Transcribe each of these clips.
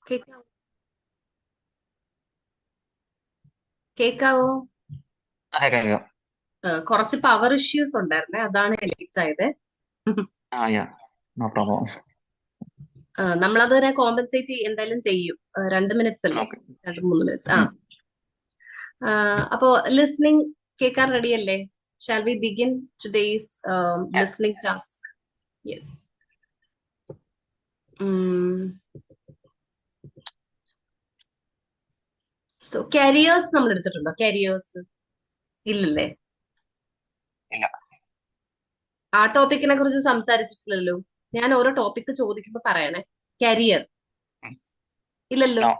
കേക്കാവോ? കേക്കാവോ? കേൾക്കാം. കുറച്ച് പവർ ഇഷ്യൂസ് ഉണ്ടായിരുന്നേ, അതാണ് ലേറ്റ് ആയത്. Yeah, no problem. നമ്മളതിനെ കോമ്പൻസേറ്റ് എന്തായാലും ചെയ്യും. 2 മിനിറ്റ്സ് അല്ലേ? ഓക്കെ. 2-3 മിനിറ്റ്സ്. അപ്പോ ലിസ്ണിംഗ് കേൾക്കാൻ റെഡി അല്ലേ? Shall we begin today's yes. Listening task? Yes. So careers നമ്മൾ എടുത്തിട്ടുണ്ടോ? കാരിയേഴ്സ് ഇല്ലല്ലേ? ഇല്ല. ആ ടോപ്പിക്കിനെ കുറിച്ച് സംസാരിച്ചിട്ടില്ലല്ലോ. ഞാൻ ഓരോ ടോപ്പിക്ക് ചോദിക്കുമ്പോ പറയണേ. കരിയർ ഇല്ലല്ലോ. No.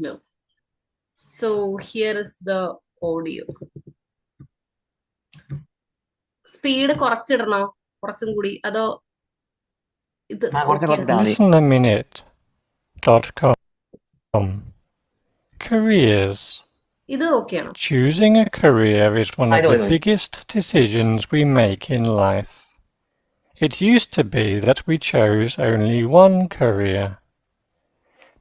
No. So here is the audio. Speed കുറച്ചിടണോ? കുറച്ചും കൂടി അതോ ഇത് കുറച്ച് ഓക്കെ കുറച്ചിട്ടാ ആണോ? മതി. listenaminute.com. Careers. ഇത് ഓക്കെ ആണോ? Choosing a career is one of ഇത് the മതി. biggest decisions we make in life. It used to be that we chose only one career.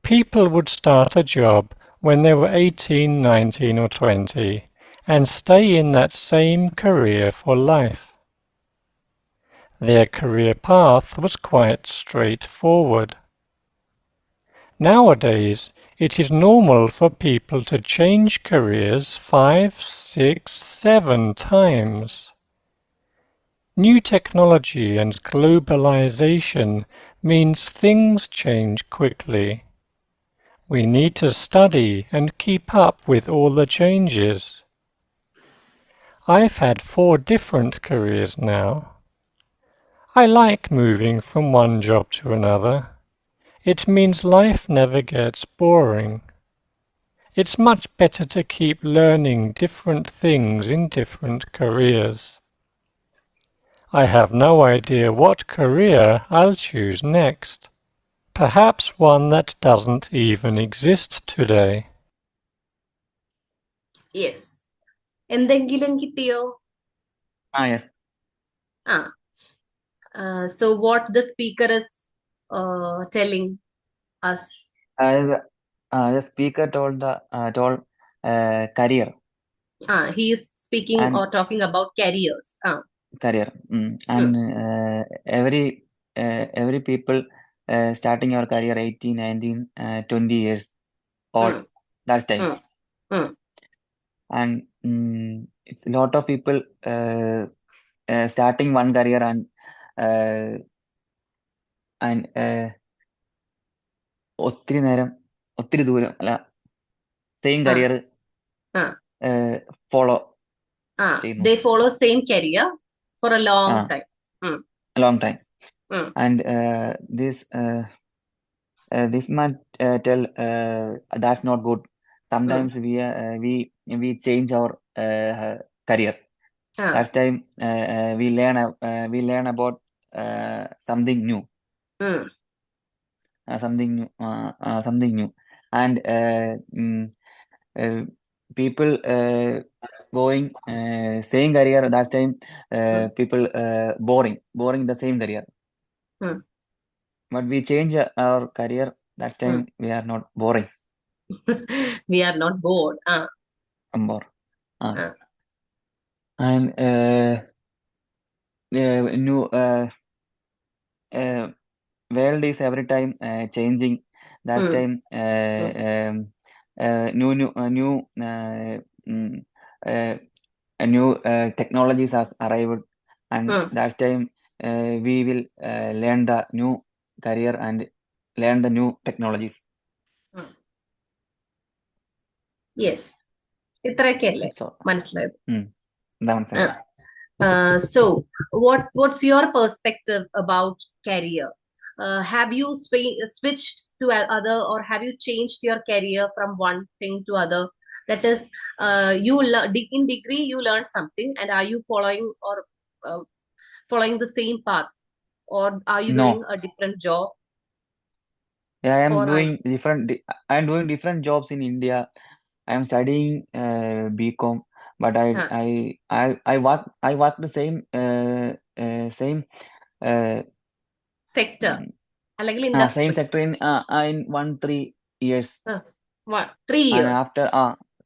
People would start a job when they were 18, 19 or 20 and stay in that same career for life. Their career path was quite straightforward. Nowadays, it is normal for people to change careers 5, 6, 7 times. New technology and globalization means things change quickly. We need to study and keep up with all the changes. I've had 4 different careers now. I like moving from one job to another. It means life never gets boring. It's much better to keep learning different things in different careers. I have no idea what career I'll choose next. Perhaps one that doesn't even exist today. Yes. എന്തെങ്കിലും കിട്ടിയോ? Yes. ആ. So what the speaker is telling us? The speaker told career He is speaking and or talking about careers. career. And every people starting your career 18, 19, 20 years old. Mm, That's time. mm, mm, And it's a lot of people starting one career uh, and ഒത്തിരി നേരം ഒത്തിരി ദൂരം അല്ല same ah, career ah, follow ചെയ്യുന്നു. They follow same career for a long ആ time. Mm, long time. mm, And this man tell that's not good. mm, Sometimes we change our career. ah, That time we learn about something new. mm, Something new. And uh, people going same career. That time mm, people boring the same career. mm. But we change our career. That Mm. time we are not boring. We are not bored. More. Ah, And new uh, world is every time changing. That mm, time mm, new mm, uh, new technologies has arrived, and mm, that time we will learn the new career and learn the new technologies. mm. Yes. ഇത്രയൊക്കെയല്ലേ That's all. മനസ്സിലായത്? എന്താ മനസ്സിലായത്? So what's your perspective about career? Have you switched to other, or have you changed your career from one thing to other? That is, in degree you learned something, and are you following or uh, following the same path, or are you doing No. a different job, Yeah, or are I am doing different jobs in India. I am studying BCom, but huh, I work the same uh, sector? അല്ലെങ്കിൽ same industry? sector in 1-3 years, 3 and years. after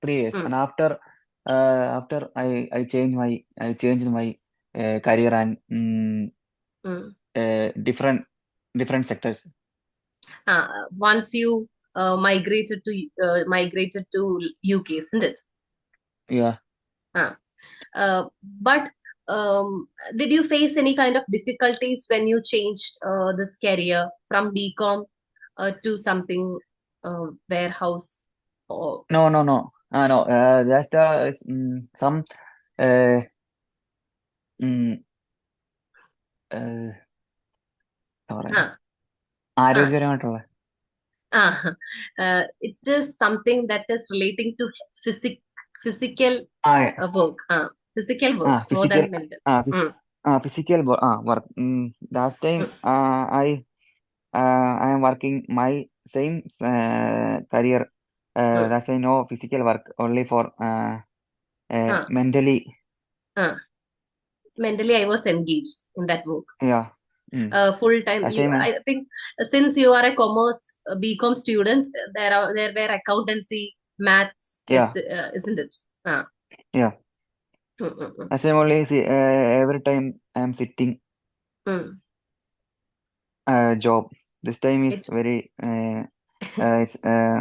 3 years, Hmm. and after I changed my career and Hmm. different sectors. Once you migrated to UK, isn't it? Yeah. Uh, but did you face any kind of difficulties when you changed this career from BCom to something warehouse or No. No. That's some uh, mm, uh, എന്താ പറയുക, uh, uh, ആരോഗ്യപരമായിട്ടുള്ള uh, it is something that is relating to physical work, physical work more physical than mental. phys Mm, physical work. That time mm, I am working my same career. mm, That's I know physical work only for uh, mentally. uh. Mentally, I was engaged in that work. Yeah. Full time. Same. I think since you are a commerce BCom student, there were accountancy, maths, Yeah. isn't it? Ah. Yeah. Mm, mm, mm, Same only. See, every time I am sitting mm. job. This time is It very it's ah,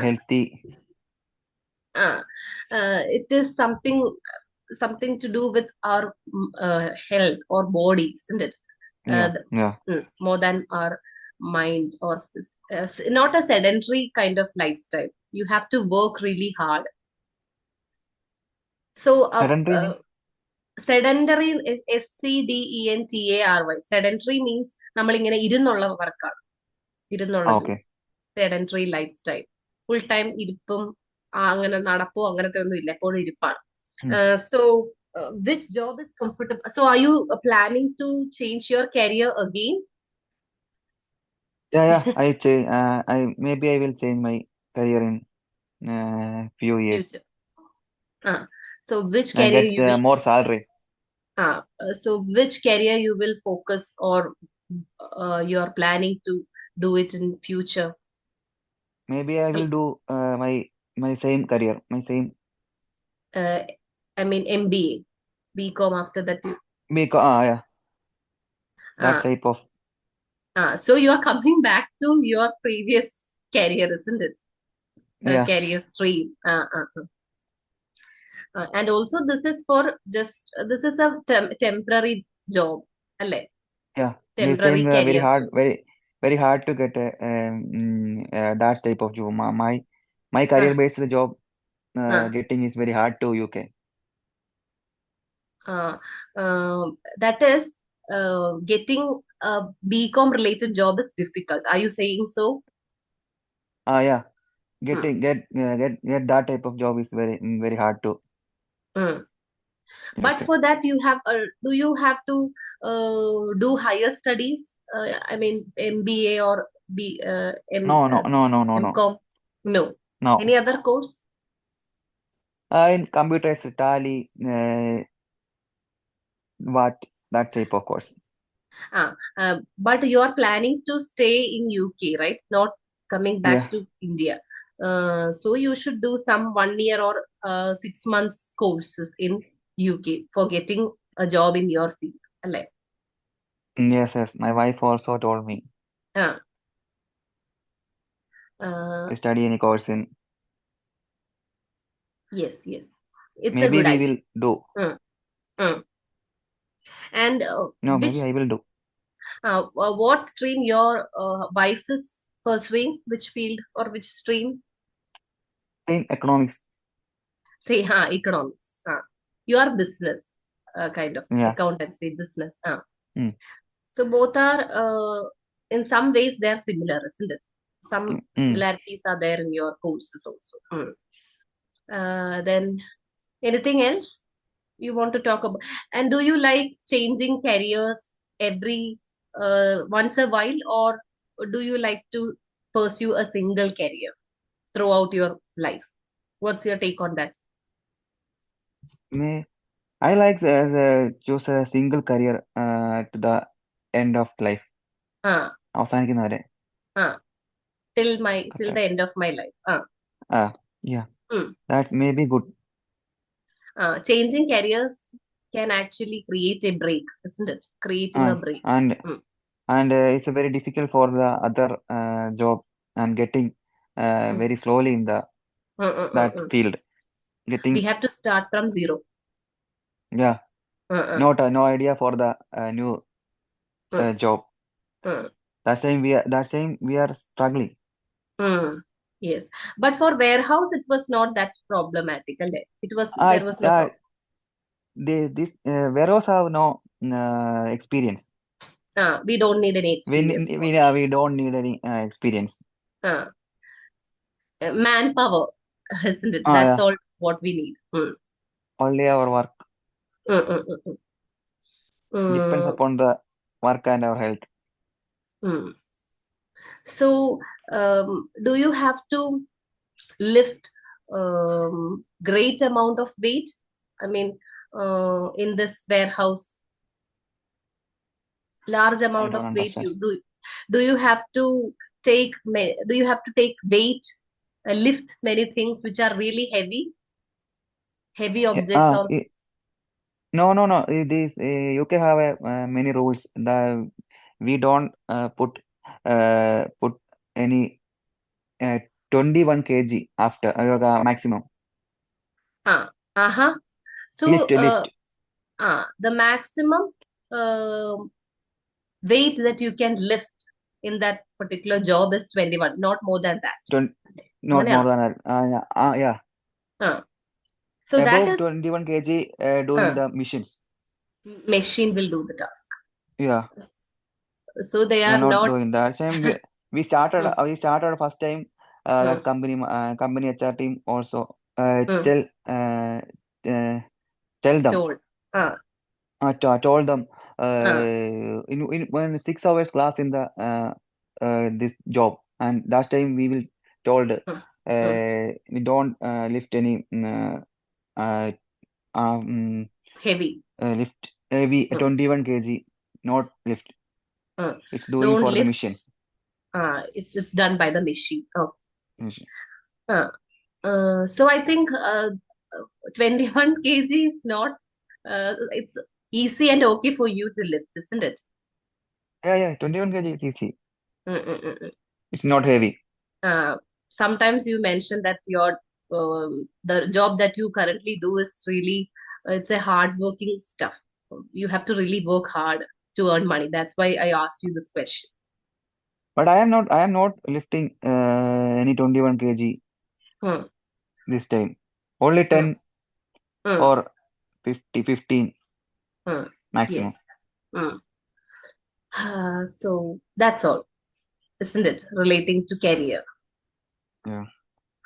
healthy. ah. It is something to do with our health or body, isn't it? Yeah. Yeah. More than our mind or not a sedentary kind of lifestyle. You have to work really hard. So Sedentary means. sedentary, SCDENTARY. Sedentary means നമ്മൾ ഇങ്ങനെ ഇരുന്നുള്ള വർക്കാണ്, ഇരുന്നുള്ള ജോലി. Okay. Sedentary lifestyle, full time ഇരിപ്പും അങ്ങനെ നടപ്പോ അങ്ങനത്തെ ഒന്നും ഇല്ല, എപ്പോഴും ഇരിപ്പാണ്. So which job is comfortable? So are you planning to change your career again? Yeah. Maybe I will change my career in few years Future. So which and career get you will more salary. so which career you will focus, or you are planning to do it in future? Maybe I will do my same career, my same uh, I mean MBA, BCom after that you, because yeah, that uh, type of. so you are coming back to your previous career, isn't it? Yeah. Career stream. And also this is for just this is a temporary job, alle? Yeah. This Temporary time career job. very hard to get that type of job. My career uh, based job uh, getting is very hard to UK. uh, that is getting a BCom related job is difficult, are you saying so? Yeah. Hmm. Get that type of job is very hard to Hmm. But get. for that you have do you have to do higher studies? I mean MBA or this No. MCom? No. No. Any other course? In computers, Tally, what that type of course. But you are planning to stay in UK, right? Not coming back Yeah. to India. So you should do some 1 year or 6 months courses in UK for getting a job in your field. അല്ലേ? Yes. My wife also told me Ah, uh, to study any course in. yes. It's a Maybe good we idea. will do. Mm, mm. And No, maybe I will do. what stream your wife is pursuing? Which field or which stream? In economics. Say, economics. You are business, kind of Yeah. accountancy, business. Mm. So both are, in some ways, they are similar, isn't it? Some similarities are there in your courses also. Then anything else you want to talk about? And do you like changing careers every once a while, or do you like to pursue a single career throughout your life? What's your take on that? I like choose a single career to the end of life. ആ അവസാനിക്കുന്നവരെ. ആ till the Correct. end of my life. Yeah, Mm. that may be good. Changing careers can actually create a break, isn't it? Creating a And break. and Mm. and it's very difficult for the other job and getting Mm. very slowly in Mm, mm, that mm. field. We Getting have to start from zero. yeah, Mm, no idea for the new mm, job. mm, That same we are struggling. mm. Yes, but for warehouse, it was not that problematic, and there It's was no problem. this warehouse have no experience. We don't need any experience for that. We don't need any experience. Uh, Manpower, isn't it? That's Yeah, all what we need. Mm, only our work mm, mm, mm, depends mm, upon the work and our health. mm. So, do you have to lift great amount of weight? I mean, in this warehouse, large I amount don't of weight understand. you do. Do you have to do you have to take weight, lift many things which are really heavy Yeah, objects or no. This UK have many rules. We don't put any 21 kg after maximum uh-huh. So lift. the maximum uh, weight that you can lift in that particular job is 21, not more than that. Not more അങ്ങനെയാണോ? than that. Yeah, Uh, so that above is 21 kg doing uh, the missions. machine will do the task. Yeah, So they we are are not not. doing that. Same we started Mm, first time. That's mm, company HR team also mm, uh, tell them. told. Uh, Told them uh, in when 6 hours class in the this job, and that time we will told mm, mm. we don't lift any uh, Heavy. lift heavy Mm, 21 kg, not lift. mm. It's doing Don't for the lift. missions. It's done by the machine. Oh. Mission. Uh, so I think 21 kg is not. It's easy and okay for you to lift, isn't it? Yeah, 21 kg is easy. Mm, mm, mm, mm. It's not heavy. Uh, Sometimes you mentioned that the job that you currently do is really it's a hard working stuff. You have to really work hard to earn money. That's why I asked you this question. But I am not lifting any 21 kg Hmm, this time. Only hmm, 10 hmm, or 15 hmm. maximum. Yes. Hmm. So that's all, isn't it? Relating to career. Yeah.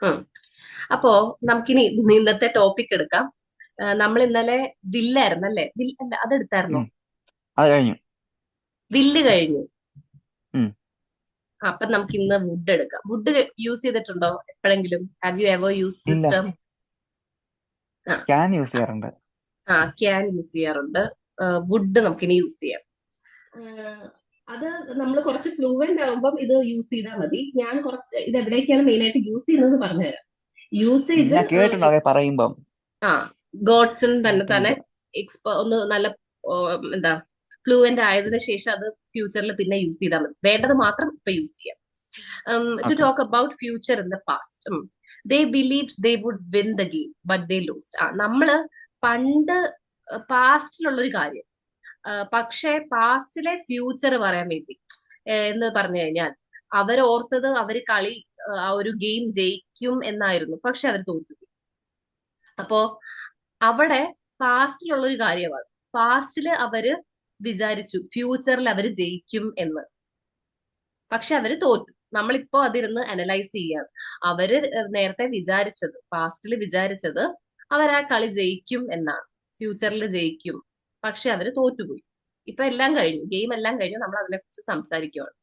ഉം. അപ്പോ നമുക്കിനി ഇന്നത്തെ topic എടുക്കാം. നമ്മൾ ഇന്നലെ വില്ലായിരുന്നല്ലേ? അല്ല അതെടുത്തായിരുന്നോ? അത് കഴിഞ്ഞു. വില്ല് കഴിഞ്ഞു. ഉം. അപ്പൊ നമുക്ക് ഇന്ന് വുഡ് എടുക്കാം. വുഡ് യൂസ് ചെയ്തിട്ടുണ്ടോ എപ്പോഴെങ്കിലും? Have you ever use this ഇല്ല, ടേം? ക്യാൻ യൂസ് ചെയ്യാറുണ്ട്. ക്യാൻ യൂസ് ചെയ്യാറുണ്ട്. വുഡ് നമുക്കിനി യൂസ് ചെയ്യാം. അത് നമ്മൾ കുറച്ച് ഫ്ലൂവന്റ് ആകുമ്പം ഇത് യൂസ് ചെയ്താൽ മതി. ഞാൻ കുറച്ച് ഇത് എവിടേക്കാണ് മെയിൻ ആയിട്ട് യൂസ് ചെയ്യുന്നത് പറഞ്ഞുതരാം. യൂസേജ് ഞാൻ കേട്ടിട്ടുണ്ട് അത് പറയുമ്പം. ഗോഡ്സൺ തന്നെ ഒന്ന് നല്ല എന്താ ഫ്ലൂവന്റ് ആയതിനു ശേഷം അത് ഫ്യൂച്ചറിൽ പിന്നെ യൂസ് ചെയ്താൽ മതി. വേണ്ടത് മാത്രം ഇപ്പൊ യൂസ് ചെയ്യാം. To talk about future in the past. They believed they would win the game, but they lost. നമ്മള് പണ്ട് പാസ്റ്റിലുള്ള ഒരു കാര്യം, പക്ഷെ പാസ്റ്റിലെ ഫ്യൂച്ചർ പറയാൻ വേണ്ടി എന്ന് പറഞ്ഞു കഴിഞ്ഞാൽ അവരോർത്തത് അവര് കളി ആ ഒരു ഗെയിം ജയിക്കും എന്നായിരുന്നു, പക്ഷെ അവർ തോറ്റു. അപ്പോ അവിടെ പാസ്റ്റിലുള്ള ഒരു കാര്യമാണ്. പാസ്റ്റില് അവര് വിചാരിച്ചു ഫ്യൂച്ചറിൽ അവര് ജയിക്കും എന്ന്, പക്ഷെ അവര് തോറ്റു. നമ്മളിപ്പോ അതിരുന്ന് അനലൈസ് ചെയ്യാണ്. അവര് നേരത്തെ വിചാരിച്ചത്, പാസ്റ്റിൽ വിചാരിച്ചത് അവർ ആ കളി ജയിക്കും എന്നാണ്, ഫ്യൂച്ചറിൽ ജയിക്കും, പക്ഷെ അവര് തോറ്റുപോയി. ഇപ്പൊ എല്ലാം കഴിഞ്ഞു, ഗെയിം എല്ലാം കഴിഞ്ഞു, നമ്മൾ അതിനെ കുറിച്ച് സംസാരിക്കുകയാണ്.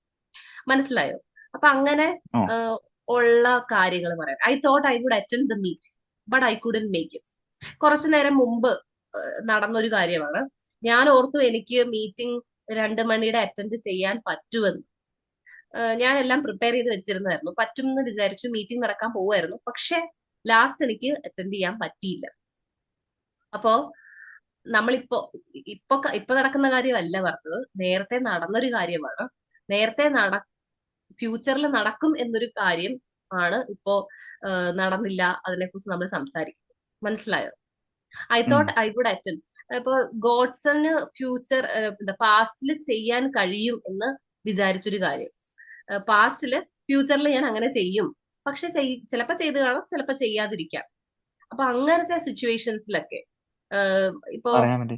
മനസ്സിലായോ? അപ്പൊ അങ്ങനെ ഉള്ള കാര്യങ്ങൾ പറയാം. I thought I would attend the meeting but I couldn't make it. കുറച്ചു നേരം മുമ്പ് നടന്നൊരു കാര്യമാണ്. ഞാൻ ഓർത്തു എനിക്ക് മീറ്റിംഗ് 2 മണിയുടെ അറ്റൻഡ് ചെയ്യാൻ പറ്റുമെന്ന്. ഞാൻ എല്ലാം പ്രിപ്പയർ ചെയ്ത് വെച്ചിരുന്നതായിരുന്നു. പറ്റും എന്ന് വിചാരിച്ചു, മീറ്റിംഗ് നടക്കാൻ പോവായിരുന്നു. പക്ഷെ ലാസ്റ്റ് എനിക്ക് അറ്റൻഡ് ചെയ്യാൻ പറ്റിയില്ല. അപ്പോ നമ്മളിപ്പോ ഇപ്പൊ നടക്കുന്ന കാര്യമല്ല പറഞ്ഞത്, നേരത്തെ നടന്നൊരു കാര്യമാണ്. നേരത്തെ ഫ്യൂച്ചറിൽ നടക്കും എന്നൊരു കാര്യം ആണ് ഇപ്പോ നടന്നില്ല, അതിനെക്കുറിച്ച് നമ്മൾ സംസാരിക്കുന്നത്. മനസ്സിലായോ? I thought I would attend. ഇപ്പൊ ഗോഡ്സണ് ഫ്യൂച്ചർ പാസ്റ്റിൽ ചെയ്യാൻ കഴിയും എന്ന് വിചാരിച്ചൊരു കാര്യം, പാസ്റ്റില് ഫ്യൂച്ചറിൽ ഞാൻ അങ്ങനെ ചെയ്യും, പക്ഷെ ചിലപ്പോ ചെയ്ത് കാണും, ചിലപ്പോ ചെയ്യാതിരിക്കാം. അപ്പൊ അങ്ങനത്തെ സിറ്റുവേഷൻസിലൊക്കെ ഇപ്പോ പറയാൻ വേണ്ടി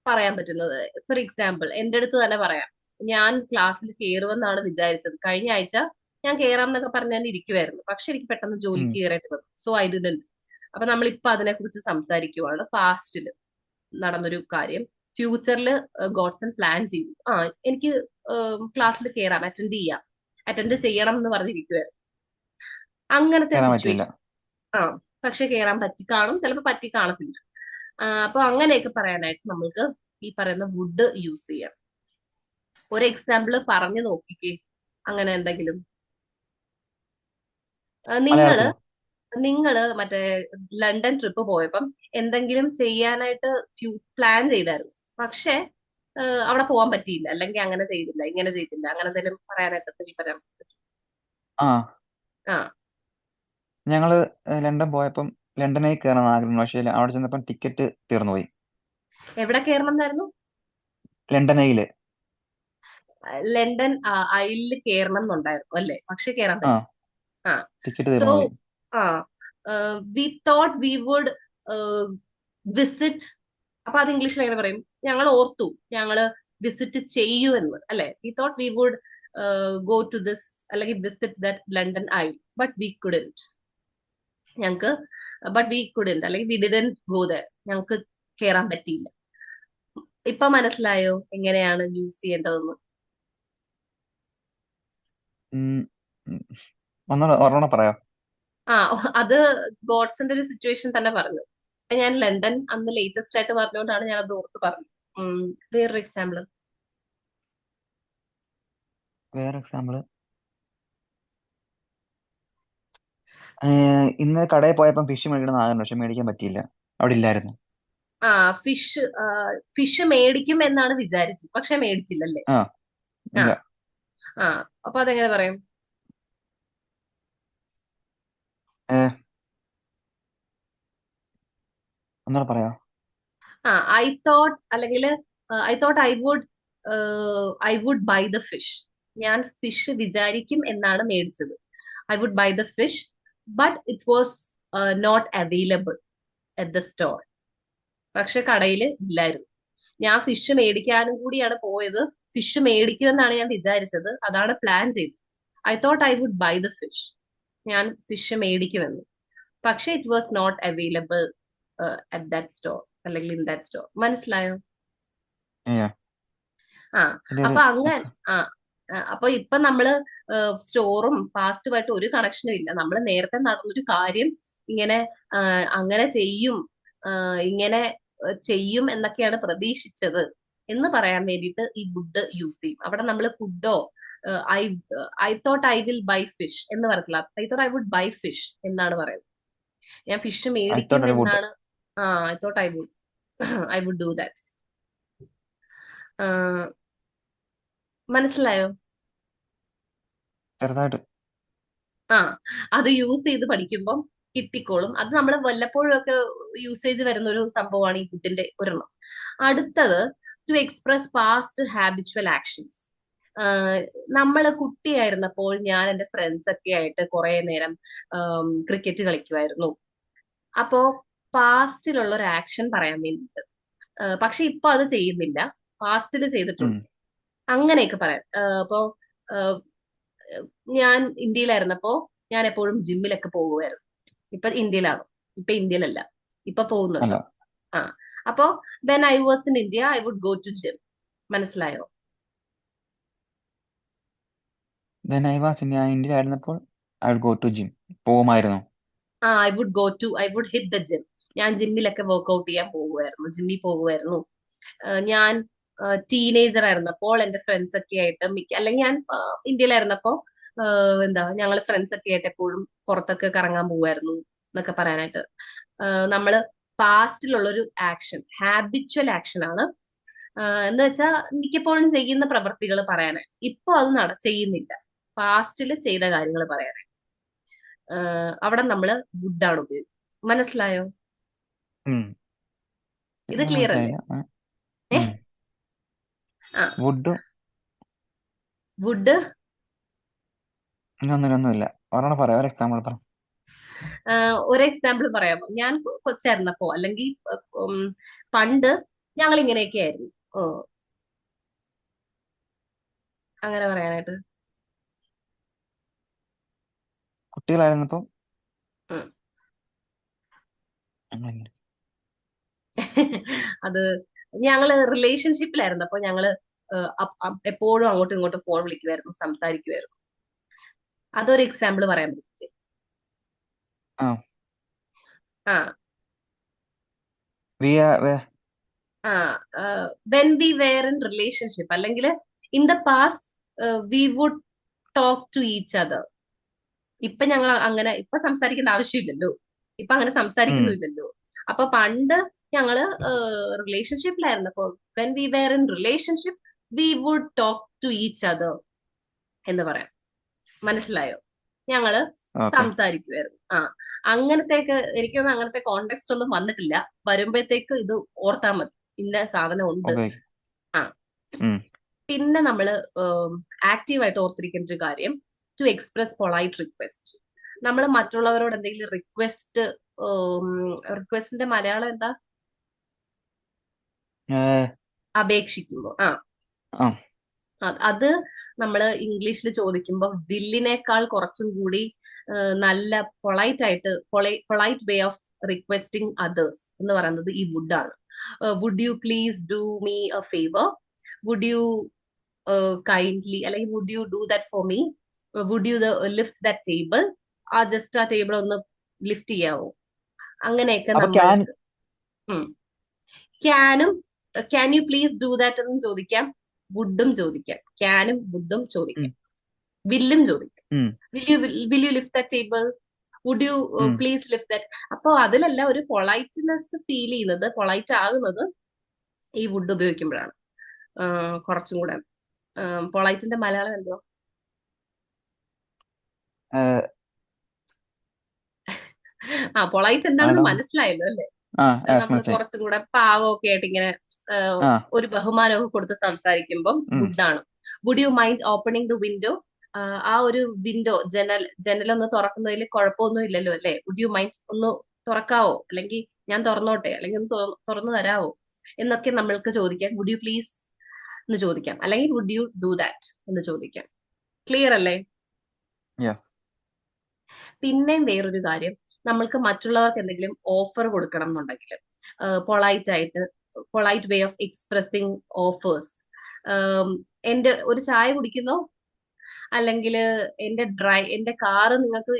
പറയാൻ പറ്റുന്നത്, ഫോർ എക്സാമ്പിൾ എന്റെ അടുത്ത് തന്നെ പറയാം. ഞാൻ ക്ലാസ്സിൽ കയറുമെന്നാണ് വിചാരിച്ചത്. കഴിഞ്ഞ ആഴ്ച ഞാൻ കയറാം എന്നൊക്കെ പറഞ്ഞ് ഞാൻ ഇരിക്കുവായിരുന്നു, പക്ഷെ എനിക്ക് പെട്ടെന്ന് ജോലിക്ക് കയറേണ്ടി വന്നു. So I didn't. അപ്പൊ നമ്മളിപ്പൊ അതിനെക്കുറിച്ച് സംസാരിക്കുവാണ്. പാസ്റ്റിൽ നടന്നൊരു കാര്യം ഫ്യൂച്ചറിൽ ഗോഡ്സൺ പ്ലാൻ ചെയ്തു. എനിക്ക് ക്ലാസ്സിൽ കയറാം, അറ്റൻഡ് ചെയ്യണം എന്ന് പറഞ്ഞിരിക്കുവായിരുന്നു. അങ്ങനത്തെ കയറാൻ പറ്റിയില്ല. സിറ്റുവേഷൻ. പക്ഷെ കയറാൻ പറ്റി കാണും, ചിലപ്പോൾ പറ്റി കാണത്തില്ല. അപ്പൊ അങ്ങനെയൊക്കെ പറയാനായിട്ട് നമ്മൾക്ക് ഈ പറയുന്ന വുഡ് യൂസ് ചെയ്യാം. ഒരു എക്സാമ്പിൾ പറഞ്ഞു നോക്കിക്കേ, അങ്ങനെ എന്തെങ്കിലും. നിങ്ങള് മലയാളത്തിലോ? മറ്റേ ലണ്ടൻ ട്രിപ്പ് പോയപ്പം എന്തെങ്കിലും ചെയ്യാനായിട്ട് പ്ലാൻ ചെയ്തായിരുന്നു, പക്ഷെ അവിടെ പോകാൻ പറ്റിയില്ല, അല്ലെങ്കിൽ അങ്ങനെ ചെയ്തില്ല, ഇങ്ങനെ ചെയ്തില്ല, അങ്ങനെ എന്തെങ്കിലും പറയാനായിട്ട് പറയാൻ പറ്റും? ആ ആ ഞങ്ങള് ലണ്ടൻ പോയപ്പം ലണ്ടനിൽ കയറണം ആഗ്രഹം, പക്ഷേ അവിടെ ചെന്നപ്പം ടിക്കറ്റ് തീർന്നുപോയി. എവിടെ കയറണം എന്നായിരുന്നു? ലണ്ടനയില്. ലണ്ടൻ ഐലിൽ കയറണം എന്നുണ്ടായിരുന്നു അല്ലേ, പക്ഷെ കയറാൻ ആ പറ്റി. ആ ടിക്കറ്റ് സോ തീർന്നുപോയി. We thought we would visit. അപ്പൊ അത് ഇംഗ്ലീഷിൽ എങ്ങനെ പറയും? ഞങ്ങൾ ഓർത്തു ഞങ്ങള് വിസിറ്റ് ചെയ്യുമെന്ന്, അല്ലെ? We thought we would go to this, അല്ലെങ്കിൽ visit that London Eye, but we couldn't. ഞങ്ങക്ക് ബട്ട് വി കുഡന്റ്, അല്ലെങ്കിൽ വി ഡിഡന്റ് ഗോ ദർ. ഞങ്ങക്ക് കേറാൻ പറ്റിയില്ല. ഇപ്പൊ മനസ്സിലായോ എങ്ങനെയാണ് യൂസ് ചെയ്യേണ്ടതെന്ന്? ഉം, ഉം. ഒരെണ്ണം പറയാം. അത് ഗോഡ്സിന്റെ ഒരു സിറ്റുവേഷൻ തന്നെ പറഞ്ഞു. ഞാൻ ലണ്ടൻ അന്ന് ലേറ്റസ്റ്റ് ആയിട്ട് പറഞ്ഞുകൊണ്ടാണ് ഞാൻ അത് ഓർത്ത് പറഞ്ഞത്. വേറൊരു എക്സാമ്പിൾ. വേറെ എക്സാമ്പിള്, ഇന്ന് കടയിൽ പോയപ്പം ഫിഷ് മേടിക്കണം ആഗ്രഹം, പക്ഷെ മേടിക്കാൻ പറ്റിയില്ല, അവിടെ ഇല്ലായിരുന്നു. ഫിഷ് മേടിക്കും എന്നാണ് വിചാരിച്ചത്, പക്ഷെ മേടിച്ചില്ലല്ലേ? ആ ആ ഇല്ല. ആ അപ്പൊ അതെങ്ങനെ പറയും? ഒന്നുകൂടെ പറയാം. ഐ തോട്ട്, അല്ലെങ്കിൽ I would buy the fish. ഞാൻ ഫിഷ് വിചാരിക്കും എന്നാണ് മേടിച്ചത്. I would buy the fish, but it was not available at the store. പക്ഷെ കടയിൽ ഇല്ലായിരുന്നു. ഞാൻ ഫിഷ് മേടിക്കാനും കൂടിയാണ് പോയത്. ഫിഷ് മേടിക്കുമെന്നാണ് ഞാൻ വിചാരിച്ചത്, അതാണ് പ്ലാൻ ചെയ്തത്. I thought I would buy the fish. ഞാൻ ഫിഷ് മേടിക്കുമെന്ന്, പക്ഷെ it was not available at that store, അല്ലെങ്കിൽ ഇൻ ദാറ്റ് സ്റ്റോർ. മനസ്സിലായോ? Yeah. ആ ഇതിന്റെ അപ്പൊ ഒരു അങ്ങനെ അപ്പൊ ഇപ്പൊ നമ്മള് സ്റ്റോറും പാസ്റ്റുമായിട്ട് ഒരു കണക്ഷനും ഇല്ല. നമ്മൾ നേരത്തെ നടന്നൊരു കാര്യം ഇങ്ങനെ അങ്ങനെ ചെയ്യും, ഇങ്ങനെ ചെയ്യും എന്നൊക്കെയാണ് പ്രതീക്ഷിച്ചത് എന്ന് പറയാൻ വേണ്ടിയിട്ട് ഈ വുഡ് യൂസ് ചെയ്യും. അവിടെ നമ്മൾ കുഡോ I I thought I will buy fish എന്ന് പറയത്തില്ല, I thought I would buy fish എന്നാണ് പറയുന്നത്. ഞാൻ ഫിഷ് I മേടിക്കും thought I would. എന്നാണ്. I thought I would do that. മനസ്സിലായോ? ചെറുതായിട്ട്. ആ അത് യൂസ് ചെയ്ത് പഠിക്കുമ്പം കിട്ടിക്കോളും. അത് നമ്മൾ വല്ലപ്പോഴും ഒക്കെ യൂസേജ് വരുന്ന ഒരു സംഭവമാണ് ഈ വുഡിന്റെ ഒരെണ്ണം. അടുത്തത്, to express past habitual actions. നമ്മൾ കുട്ടിയായിരുന്നപ്പോൾ ഞാൻ എന്റെ ഫ്രണ്ട്സ് ഒക്കെ ആയിട്ട് കുറെ നേരം ക്രിക്കറ്റ് കളിക്കുമായിരുന്നു. അപ്പോ പാസ്റ്റിലുള്ള ഒരു ആക്ഷൻ പറയാൻ വേണ്ടിയിട്ട്, പക്ഷെ ഇപ്പൊ അത് ചെയ്യുന്നില്ല, പാസ്റ്റിൽ ചെയ്തിട്ടുണ്ട്. അങ്ങനെയൊക്കെ പറയാം. അപ്പോ ഞാൻ ഇന്ത്യയിലായിരുന്നപ്പോ ഞാൻ എപ്പോഴും ജിമ്മിലൊക്കെ പോകുമായിരുന്നു. ഇപ്പൊ ഇന്ത്യയിലാണ്, ഇപ്പൊ ഇന്ത്യയിലല്ല, ഇപ്പൊ പോകുന്നുണ്ട്. അല്ല. ആ അപ്പോ when I was in India I would go to gym. മനസ്സിലായോ? Then I was in ഇന്ത്യയിലായിരുന്നപ്പോൾ I would go to gym. പോകുമായിരുന്നു. I would hit the gym. ഞാൻ ജിമ്മിലൊക്കെ വർക്ക്ഔട്ട് ചെയ്യാൻ പോകുമായിരുന്നു, ജിമ്മിൽ പോകുമായിരുന്നു. ഞാൻ ടീനേജർ ആയിരുന്നപ്പോൾ എന്റെ ഫ്രണ്ട്സ് ഒക്കെ ആയിട്ട് അല്ലെങ്കിൽ ഞാൻ ഇന്ത്യയിലായിരുന്നപ്പോ എന്താ ഞങ്ങൾ ഫ്രണ്ട്സ് ഒക്കെ ആയിട്ട് എപ്പോഴും പുറത്തൊക്കെ കറങ്ങാൻ പോവായിരുന്നു എന്നൊക്കെ പറയാനായിട്ട് നമ്മള് പാസ്റ്റിലുള്ള ഒരു ആക്ഷൻ ഹാബിച്വൽ ആക്ഷൻ ആണ്. എന്ന് വെച്ചാൽ മിക്കപ്പോഴും ചെയ്യുന്ന പ്രവൃത്തികൾ പറയാനായി. ഇപ്പൊ അത് ചെയ്യുന്നില്ല. പാസ്റ്റിൽ ചെയ്ത കാര്യങ്ങൾ പറയാനായി. അവിടെ നമ്മള് വുഡാണ് ഉപയോഗിക്കുന്നത്. മനസ്സിലായോ? ഉം. ഇത് ക്ലിയർ അല്ലേ? മനസ്സിലായില്ല. ഏ ഉം. ആ വുഡും വുഡ് ഒന്നുമില്ല. ഒരെണ്ണം പറയാം, ഒരു എക്സാമ്പിൾ പറ. ഒരു എക്സാമ്പിൾ പറയാമോ? ഞാൻ കൊച്ചായിരുന്നപ്പോ അല്ലെങ്കിൽ ഉം, പണ്ട് ഞങ്ങൾ ഇങ്ങനെയൊക്കെ ആയിരുന്നു. അങ്ങനെ പറയാനായിട്ട്. കുട്ടികളായിരുന്നപ്പോ ഉം. അങ്ങനെ. അത് ഞങ്ങള് റിലേഷൻഷിപ്പിലായിരുന്നു. അപ്പൊ ഞങ്ങള് എപ്പോഴും അങ്ങോട്ടും ഇങ്ങോട്ടും ഫോൺ വിളിക്കുമായിരുന്നു, സംസാരിക്കുമായിരുന്നു. അതൊരു എക്സാമ്പിൾ പറയാൻ പറ്റില്ലേ? ആ ah we ah when we were in relationship അല്ലെങ്കിൽ in the past we would talk to each other. ഇപ്പൊ ഞങ്ങൾ അങ്ങനെ ഇപ്പൊ സംസാരിക്കേണ്ട ആവശ്യമില്ലല്ലോ. ഇപ്പൊ അങ്ങനെ സംസാരിക്കുന്നില്ലല്ലോ. അപ്പൊ പണ്ട് ഞങ്ങള് റിലേഷൻഷിപ്പിലായിരുന്നപ്പോ when we were in relationship we would talk to each other എന്ന് പറയാം. മനസ്സിലായോ? ഞങ്ങള് ഓക്കെ സംസാരിക്കുമായിരുന്നു. അങ്ങനത്തേക്ക് എനിക്കൊന്നും അങ്ങനത്തെ കോണ്ടെക്സ്റ്റ് ഒന്നും വന്നിട്ടില്ല. വരുമ്പോഴത്തേക്ക് ഇത് ഓർത്താ മതി, ഇന്ന സാധനം ഉണ്ട്. ഓക്കെ. ആ പിന്നെ നമ്മള് ആക്റ്റീവായിട്ട് ഓർത്തിരിക്കേണ്ട ഒരു കാര്യം, ടു എക്സ്പ്രസ് പൊളൈറ്റ് റിക്വസ്റ്റ്. നമ്മൾ മറ്റുള്ളവരോട് എന്തെങ്കിലും റിക്വസ്റ്റിന്റെ മലയാളം എന്താ? അപേക്ഷിക്കുമ്പോ അത് നമ്മൾ ഇംഗ്ലീഷിൽ ചോദിക്കുമ്പോൾ വില്ലിനേക്കാൾ കുറച്ചും കൂടി നല്ല polite way of requesting others എന്ന് പറയുന്നത് ഈ വുഡ് ആണ്. Would you please do me a favour, would you kindly, അല്ലെങ്കിൽ would you do that for me, would you lift that table, just ആ ടേബിൾ ഒന്ന് ലിഫ്റ്റ് ചെയ്യാവോ? അങ്ങനെയൊക്കെ നമ്മൾക്ക് can you please do that എന്നും ചോദിക്കാം, വുഡും ചോദിക്കാം, ക്യാനും വുഡും ചോദിക്കാം, വില്ലും ചോദിക്കാം. Will you lift that table, would you please lift that. അപ്പൊ അതിലെല്ലാം ഒരു പൊളൈറ്റ്നെസ് ഫീൽ ചെയ്യുന്നത്, പൊളൈറ്റ് ആകുന്നത് ഈ വുഡ് ഉപയോഗിക്കുമ്പോഴാണ്. കുറച്ചും കൂടെ പൊളൈറ്റിന്റെ മലയാളം എന്തോ? പൊളൈറ്റ് എന്താണെന്ന് മനസ്സിലായല്ലോ അല്ലേ? നമ്മൾ കുറച്ചും കൂടെ പാവമൊക്കെ ആയിട്ട് ഇങ്ങനെ ഒരു ബഹുമാനമൊക്കെ കൊടുത്ത് സംസാരിക്കുമ്പോൾ വുഡാണ്. Would you mind opening the window? ആ ഒരു വിൻഡോ, ജനലൊന്ന് തുറക്കുന്നതിൽ കുഴപ്പമൊന്നും ഇല്ലല്ലോ അല്ലേ? വുഡ് യു മൈൻഡ് ഒന്ന് തുറക്കാവോ, അല്ലെങ്കിൽ ഞാൻ തുറന്നോട്ടെ, അല്ലെങ്കിൽ ഒന്ന് തുറന്നു തരാവോ എന്നൊക്കെ നമ്മൾക്ക് ചോദിക്കാം. വുഡ് യു പ്ലീസ് എന്ന് ചോദിക്കാം, അല്ലെങ്കിൽ വുഡ് യു ഡു ദാറ്റ് എന്ന് ചോദിക്കാം. ക്ലിയർ അല്ലേ? പിന്നെയും വേറൊരു കാര്യം, നമ്മൾക്ക് മറ്റുള്ളവർക്ക് എന്തെങ്കിലും ഓഫർ കൊടുക്കണം എന്നുണ്ടെങ്കിൽ polite way of expressing offers. എന്റെ ഒരു ചായ കുടിക്കുന്നോ, അല്ലെങ്കിൽ എന്റെ കാറ് നിങ്ങൾക്ക്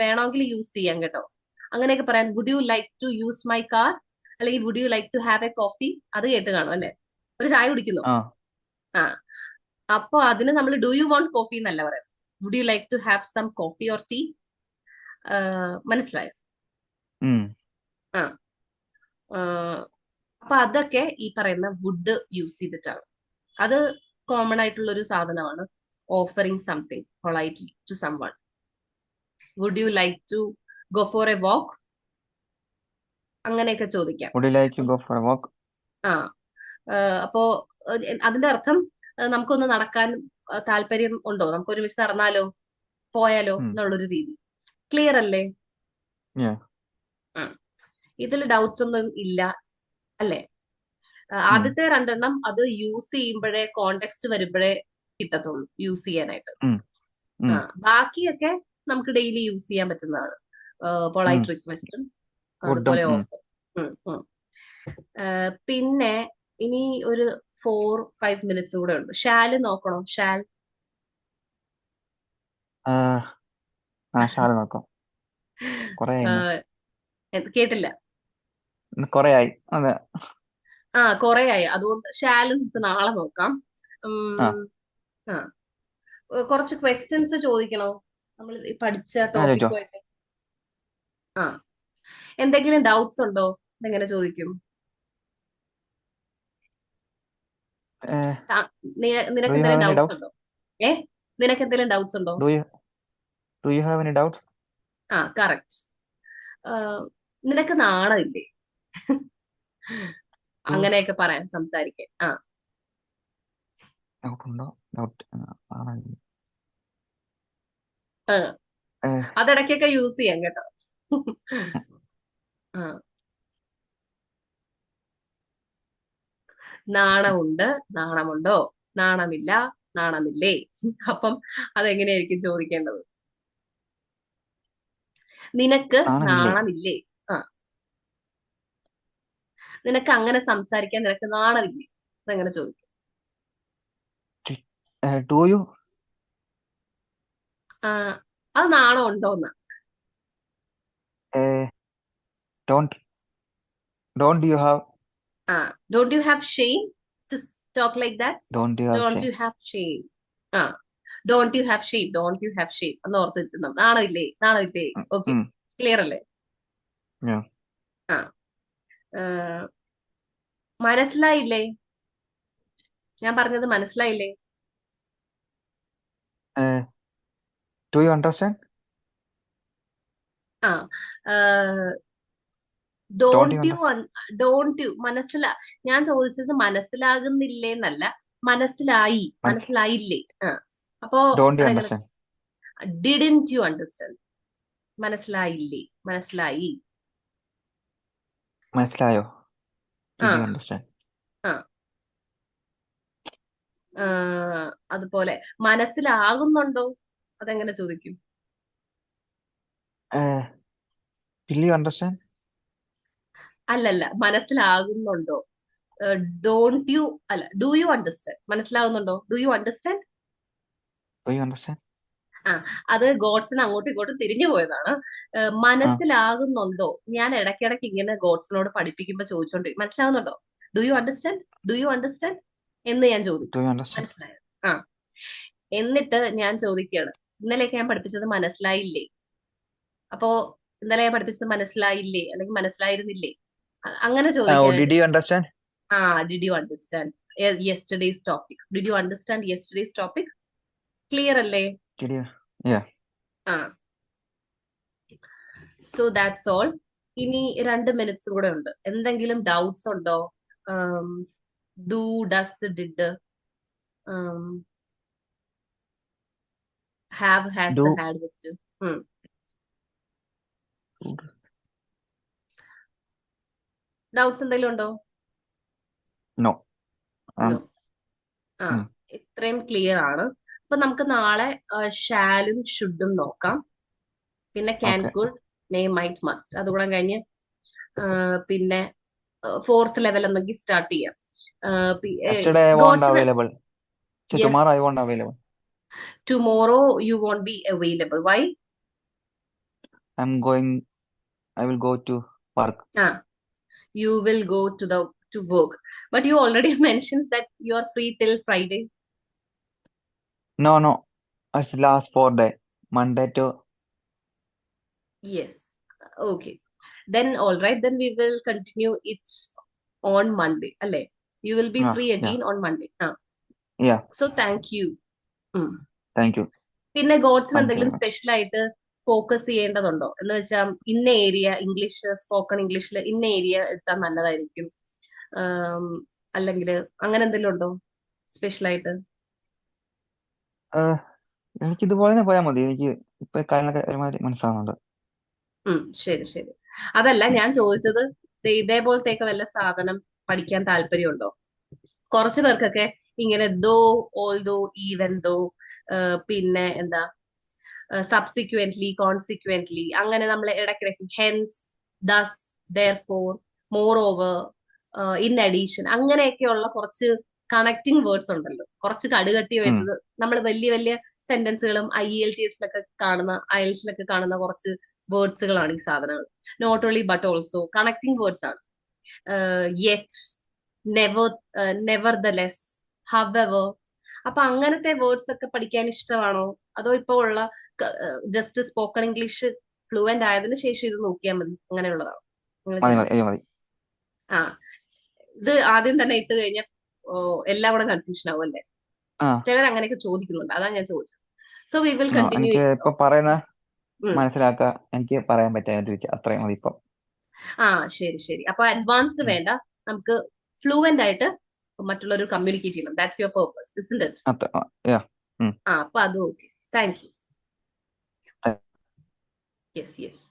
വേണമെങ്കിൽ യൂസ് ചെയ്യാം കേട്ടോ, അങ്ങനെയൊക്കെ പറയാൻ. Would you like to use my car, അല്ലെങ്കിൽ would you like to have a coffee. അത് കേട്ട് കാണും അല്ലെ? ഒരു ചായ കുടിക്കുന്നു. അപ്പൊ അതിന് നമ്മൾ ഡു യു വോണ്ട് കോഫി എന്നല്ല പറയുന്നത്, would you like to have some coffee or tea. മനസ്സിലായോ? അപ്പൊ അതൊക്കെ ഈ പറയുന്ന വുഡ് യൂസ് ചെയ്തിട്ടാണ്. അത് കോമൺ ആയിട്ടുള്ള ഒരു സാധനമാണ്. Offering something politely to someone. Would you like to go for a walk, അങ്ങനെയൊക്കെ ചോദിക്കാം. അപ്പോ അതിന്റെ അർത്ഥം നമുക്കൊന്ന് നടക്കാൻ താല്പര്യം ഉണ്ടോ, നമുക്ക് ഒരുമിച്ച് നടന്നാലോ, പോയാലോ എന്നുള്ളൊരു രീതി. ക്ലിയർ അല്ലേ? ഇതിൽ ഡൗട്ട്സ് ഒന്നും ഇല്ല അല്ലേ? ആദ്യത്തെ രണ്ടെണ്ണം അത് യൂസ് ചെയ്യുമ്പോഴേ, കോണ്ടെക്സ്റ്റ് വരുമ്പോഴേ കിട്ടത്തുള്ളൂ യൂസ് ചെയ്യാനായിട്ട്. ബാക്കിയൊക്കെ നമുക്ക് ഡെയിലി യൂസ് ചെയ്യാൻ പറ്റുന്നതാണ്. പൊളൈറ്റ് റിക്വസ്റ്റും അതുപോലെ ഓഫർ. പിന്നെ ഇനി ഒരു 4-5 മിനിറ്റ്സ് കൂടെ ഉണ്ട്. ഷാല് നോക്കണോ? ഷാൽ നോക്കാം. കേട്ടില്ല. കൊറേ ആയി. അതെ. കൊറേ ആയി, അതുകൊണ്ട് ഷാല് നമുക്ക് നാളെ നോക്കാം. ആ ഉം, ആ കുറച്ച് ക്വസ്റ്റ്യൻസ് ചോദിക്കണോ നമ്മൾ പഠിച്ച ചോദിച്ചോ. ടോപ്പിക്കുമായിട്ട്? ആ എന്തെങ്കിലും ഡൗട്ട്സ് ഉണ്ടോ? എങ്ങനെ ചോദിക്കും? ആ, ഡു നിനക്ക് യു ഹാവ് എന്തെങ്കിലും എനി ഡൗട്ട്സ് ഡൗട്ട്സ്? ഉണ്ടോ? ഏ നിനക്ക് എന്തെങ്കിലും ഡൗട്ട്സ് ഉണ്ടോ? Do you do you have any doubts? Correct. നിനക്ക് നാണമില്ലേ അങ്ങനെയൊക്കെ പറയാൻ, സംസാരിക്കാൻ? ഡൗട്ട് ഉണ്ടോ? ഡൗട്ട് ആ, അതിടയ്ക്കൊക്കെ യൂസ് ചെയ്യാം കേട്ടോ. ആ നാണമുണ്ട്, നാണമുണ്ടോ, നാണമില്ല, നാണമില്ലേ. അപ്പം അതെങ്ങനെയായിരിക്കും ചോദിക്കേണ്ടത്? നിനക്ക് ആണമില്ലേ? നാണമില്ലേ? ആ നിനക്ക് അങ്ങനെ സംസാരിക്കാൻ നിനക്ക് നാണമില്ലേ? അതെങ്ങനെ ചോദിക്കും? Do you? ആ അത് നാണം ഉണ്ടോന്ന്. Don't don't you have? Don't you have shame to talk like that? Don't you have don't shame? You have shame? ആ don't you have shame, don't you have shame എന്ന് ഓർത്തിരുന്നു. നാണമില്ലേ, നാണമില്ലേ. ഓക്കെ, ക്ലിയർ അല്ലേ? ആ ആ, മനസ്സിലായില്ലേ? ഞാൻ പറഞ്ഞത് മനസ്സിലായില്ലേ? Do you understand? ആ don't you don't you understand? Don't you ഞാൻ ചോദിച്ചത് മനസ്സിലാകുന്നില്ലേ എന്നല്ല, മനസ്സിലായി, മനസ്സിലായില്ലേ. അപ്പോ ഡോണ്ട് യു അതെങ്ങനെ? അണ്ടർസ്റ്റാൻഡ്? Didn't you understand? മനസ്സിലായില്ലേ, മനസ്സിലായി. മനസ്സിലായോ? ആ ഡിഡ് യു അണ്ടർസ്റ്റാൻഡ്? ആ ആ, അതുപോലെ മനസ്സിലാകുന്നുണ്ടോ, അതെങ്ങനെ ചോദിക്കും? Will you understand? അല്ലല്ല, മനസ്സിലാകുന്നുണ്ടോ. ഡോണ്ട് യു അല്ല, ഡു യു അണ്ടർസ്റ്റാൻഡ്. മനസ്സിലാകുന്നുണ്ടോ, do you understand. Do you understand? ആ അത് ഗോഡ്സിന് അങ്ങോട്ടും ഇങ്ങോട്ടും തിരിഞ്ഞു പോയതാണ്. മനസ്സിലാകുന്നുണ്ടോ, ഞാൻ ഇടയ്ക്കിടയ്ക്ക് ഇങ്ങനെ ഗോഡ്സിനോട് പഠിപ്പിക്കുമ്പോ ചോദിച്ചോണ്ടിരിക്കും, മനസ്സിലാകുന്നുണ്ടോ, do you understand, do you understand എന്ന് ഞാൻ ഡു ചോദിക്കും. You understand? മനസ്സിലായോ? ആ എന്നിട്ട് ഞാൻ ചോദിക്കുകയാണ്, ഇന്നലെയൊക്കെ ഞാൻ പഠിപ്പിച്ചത് മനസ്സിലായില്ലേ? അപ്പോ ഇന്നലെ ഞാൻ പഠിപ്പിച്ചത് മനസ്സിലായില്ലേ, അല്ലെങ്കിൽ മനസ്സിലായിരുന്നില്ലേ, അങ്ങനെ ചോദിക്കാനായിട്ട്. Did you understand? Did you understand yesterday's topic? Did you understand yesterday's topic? Clear അല്ലേ? Did you? യാ. ആ സോ ദാറ്റ്സ് ഓൾ. ഇനി 2 മിനിറ്റ്സ് കൂടെ ഉണ്ട്. എന്തെങ്കിലും ഡൗട്ട്സ് ഉണ്ടോ? Do, does, did, have, do. Has, had വെച്ച് ഡൗട്ട്സ് എന്തെങ്കിലും ഉണ്ടോ? നോ. നോ. ആ ഇത്രയും ക്ലിയർ ആണ്. അപ്പൊ നമുക്ക് നാളെ ഷാലും ഷുഡും നോക്കാം. പിന്നെ can, okay. Could, may, might, must, അതുകൂടെ കഴിഞ്ഞ് പിന്നെ 4th ലെവൽ എന്നൊക്കെ സ്റ്റാർട്ട് ചെയ്യാം. Yesterday I won't ഗോഡ്സിന് available. So tomorrow I won't available. Tomorrow you won't be available. Why? I will go to work. You will go to work, but you already mentioned that you are free till Friday. No. It's last 4 day. Monday to. Yes. Okay. Then all right. Then we will continue it on Monday. Alle, you will be free again on Monday. Yeah. So thank you. Thank you. പിന്നെ ഗോഡ്സിന് Thank you എന്തെങ്കിലും very much. Special ആയിട്ട് focus ചെയ്യേണ്ടതുണ്ടോ എന്ന് വെച്ചാൽ, ഇന്ന area English, spoken ഇംഗ്ലീഷിൽ ഇന്ന area എടുത്താൽ നല്ലതായിരിക്കും, അല്ലെങ്കിൽ അങ്ങനെ എന്തെങ്കിലും ഉണ്ടോ സ്പെഷ്യൽ ആയിട്ട്? എനിക്ക് ഇതുപോലെ തന്നെ പോയാൽ മതി. എനിക്ക് ഇപ്പൊ കാര്യങ്ങളൊക്കെ ഒരുമാതിരി മനസ്സിലാവുന്നുണ്ട്. ശരി ശരി. അതല്ല ഞാൻ ചോദിച്ചത്, ഇതേപോലത്തെയൊക്കെ വല്ല സാധനം പഠിക്കാൻ താല്പര്യമുണ്ടോ? കുറച്ചു പേർക്കൊക്കെ ഇങ്ങനെ ദോ, ഓൾ ദോ, ഈവൻ ദോ, പിന്നെ എന്താ സബ്സിക്വന്റ്ലി, കോൺസിക്വന്റ്ലി, അങ്ങനെ നമ്മൾ ഇടയ്ക്കിടയ്ക്ക് hence, thus, therefore, moreover, in addition, അങ്ങനെയൊക്കെയുള്ള കുറച്ച് കണക്റ്റിംഗ് വേർഡ്സ് ഉണ്ടല്ലോ, കുറച്ച് കടുകട്ടി വെച്ചത്. നമ്മൾ വലിയ വലിയ സെന്റൻസുകളും IELTS-ലൊക്കെ കാണുന്ന, IELTS-ലൊക്കെ കാണുന്ന കുറച്ച് വേർഡ്സുകളാണ് ഈ സാധനങ്ങൾ. Not only but also connecting words ആണ്. Yet, never, nevertheless, however. അപ്പൊ അങ്ങനത്തെ വേർഡ്സ് ഒക്കെ പഠിക്കാൻ ഇഷ്ടമാണോ? അതോ ഇപ്പൊ ഉള്ള ജസ്റ്റ് സ്പോക്കൺ ഇംഗ്ലീഷ് ഫ്ലുവന്റ് ആയതിനു ശേഷം ഇത് നോക്കിയാൽ മതി, അങ്ങനെയുള്ളതാണോ നിങ്ങൾ മതി ചെയ്യുന്നത്? മതി മതി. ആ, ഇത് ആദ്യം തന്നെ ഇട്ട് കഴിഞ്ഞാൽ എല്ലാം കൂടെ കൺഫ്യൂഷൻ ആവും അല്ലേ? ആ ചിലർ അങ്ങനെയൊക്കെ ചോദിക്കുന്നുണ്ട്, അതാണ് ഞാൻ ചോദിച്ചത്. So we will no, continue. എനിക്ക് ഇപ്പൊ പറയുന്ന മനസ്സിലാക്കുക, എനിക്ക് പറയാൻ പറ്റാൻ തിരിച്ച് അത്രയും മതി ഇപ്പം. ആ, ശരി ശരി. അപ്പൊ അഡ്വാൻസ്ഡ് വേണ്ട, നമുക്ക് ഫ്ലുവന്റ് ആയിട്ട് മറ്റുള്ളവർ കമ്മ്യൂണിക്കേറ്റ് ചെയ്യണം. That's your purpose, isn't it? അത്ര yeah. ആ, അപ്പൊ അതും okay. Thank you. Yes yes.